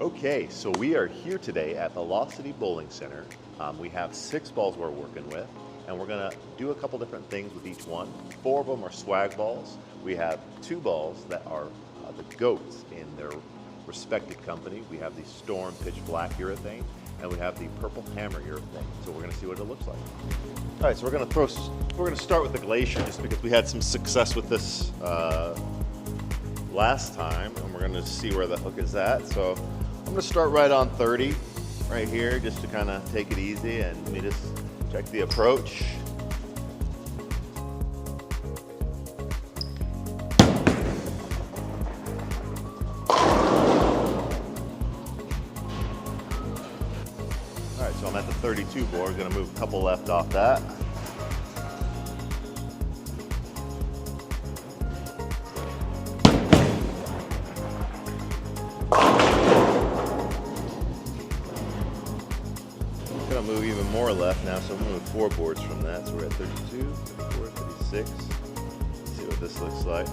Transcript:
Okay, so we are here today at Velocity Bowling Center. We have 6 balls we're working with, and we're gonna do a couple different things with each one. 4 of them are swag balls. We have 2 balls that are the GOATs in their respected company. We have the Storm Pitch Black urethane, and we have the Purple Hammer urethane. So we're gonna see what it looks like. All right, so we're gonna start with the Glacier just because we had some success with this last time, and we're gonna see where the hook is at. So I'm gonna start right on 30 right here just to kind of take it easy, and let me just check the approach. All right, so I'm at the 32 board, gonna move a couple left off that. Gonna move even more left now, so I'm gonna move 4 boards from that. So we're at 32, 34, 36. Let's see what this looks like.